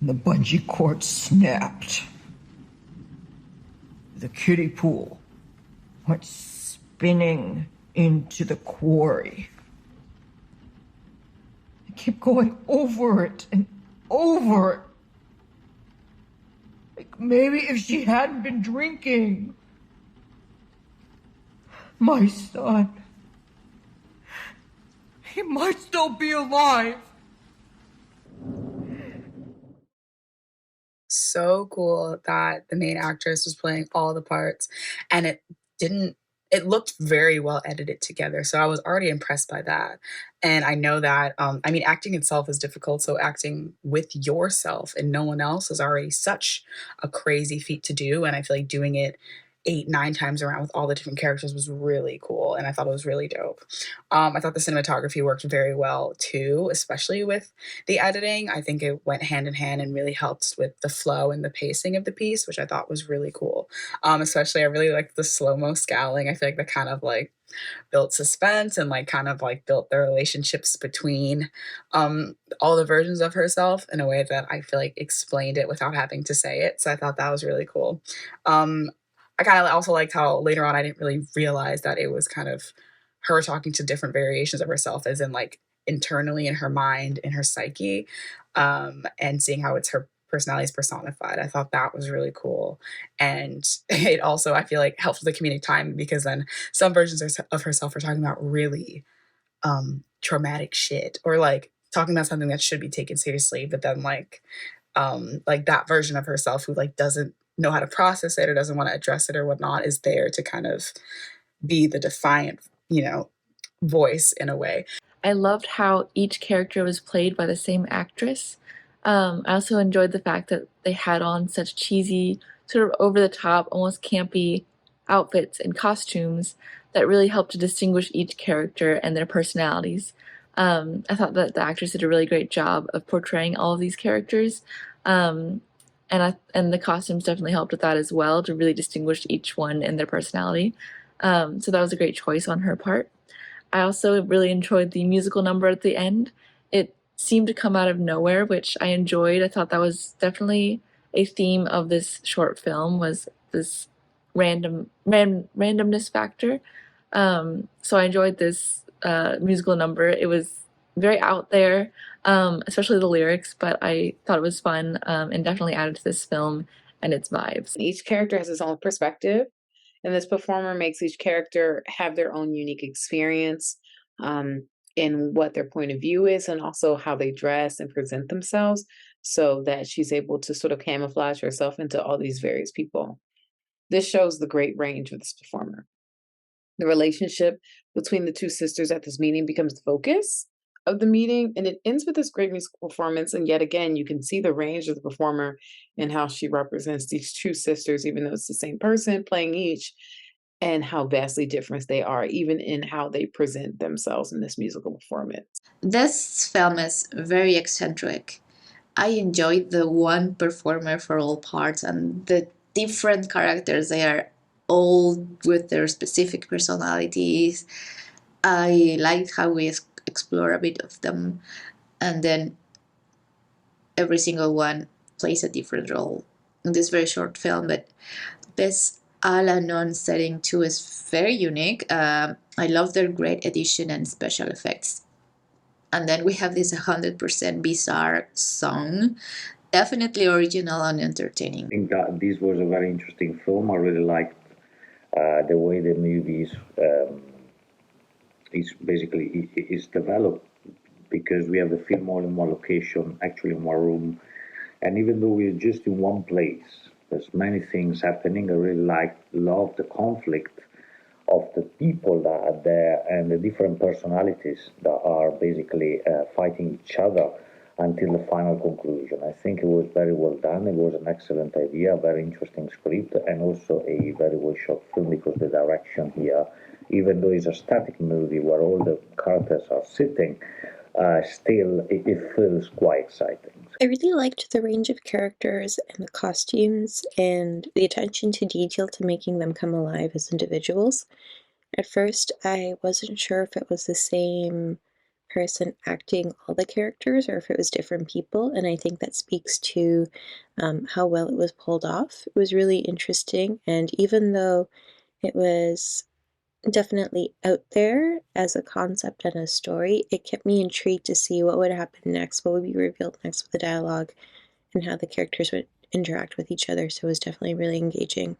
The bungee cord snapped. The kiddie pool went spinning into the quarry. I kept going over it and over it. Like maybe if she hadn't been drinking, my son, he might still be alive. So cool that the main actress was playing all the parts, and didn't it looked very well edited together, so I was already impressed by that. And I know that, I mean, acting itself is difficult, so acting with yourself and no one else is already such a crazy feat to do, and I feel like doing it 8, 9 times around with all the different characters was really cool, and I thought it was really dope. I thought the cinematography worked very well too, especially with the editing. I think it went hand in hand and really helped with the flow and the pacing of the piece, which I thought was really cool. Especially, I really liked the slow mo scowling. I feel like that kind of like built suspense and like kind of like built the relationships between all the versions of herself in a way that I feel like explained it without having to say it. So I thought that was really cool. Um, I kind of also liked how later on I didn't really realize that it was kind of her talking to different variations of herself, as in like internally in her mind, in her psyche, and seeing how it's her personality is personified. I thought that was really cool. And it also, I feel like, helps with the comedic time because then some versions of herself are talking about really traumatic shit or like talking about something that should be taken seriously, but then like that version of herself who like doesn't know how to process it or doesn't want to address it or whatnot is there to kind of be the defiant, voice in a way. I loved how each character was played by the same actress. I also enjoyed the fact that they had on such cheesy, sort of over the top, almost campy outfits and costumes that really helped to distinguish each character and their personalities. I thought that the actress did a really great job of portraying all of these characters. And the costumes definitely helped with that as well to really distinguish each one and their personality. So that was a great choice on her part. I also really enjoyed the musical number at the end. It seemed to come out of nowhere, which I enjoyed. I thought that was definitely a theme of this short film, was this randomness factor. So I enjoyed this musical number. It was very out there, especially the lyrics, but I thought it was fun, and definitely added to this film and its vibes. Each character has its own perspective, and this performer makes each character have their own unique experience in what their point of view is and also how they dress and present themselves so that she's able to sort of camouflage herself into all these various people. This shows the great range of this performer. The relationship between the two sisters at this meeting becomes the focus of the meeting, and it ends with this great musical performance. And yet again, you can see the range of the performer and how she represents these two sisters, even though it's the same person playing each, and how vastly different they are, even in how they present themselves in this musical performance. This film is very eccentric. I enjoyed the one performer for all parts and the different characters. They are all with their specific personalities. I like how we explore a bit of them, and then every single one plays a different role in this very short film. But this Al-Anon setting too is very unique. I love their great edition and special effects. And then we have this 100% bizarre song. Definitely original and entertaining. I think that this was a very interesting film. I really liked the way the movie is developed because we have the film all in one location, actually in one room, and even though we're just in one place, there's many things happening. I really love the conflict of the people that are there and the different personalities that are basically fighting each other until the final conclusion. I think it was very well done. It was an excellent idea, a very interesting script, and also a very well shot film because the direction here, even though it's a static movie where all the characters are sitting, still it feels quite exciting. I really liked the range of characters and the costumes and the attention to detail to making them come alive as individuals. At first, I wasn't sure if it was the same person acting all the characters or if it was different people, and I think that speaks to how well it was pulled off. It was really interesting, and even though it was definitely out there as a concept and a story, it kept me intrigued to see what would happen next, what would be revealed next with the dialogue, and how the characters would interact with each other, so it was definitely really engaging.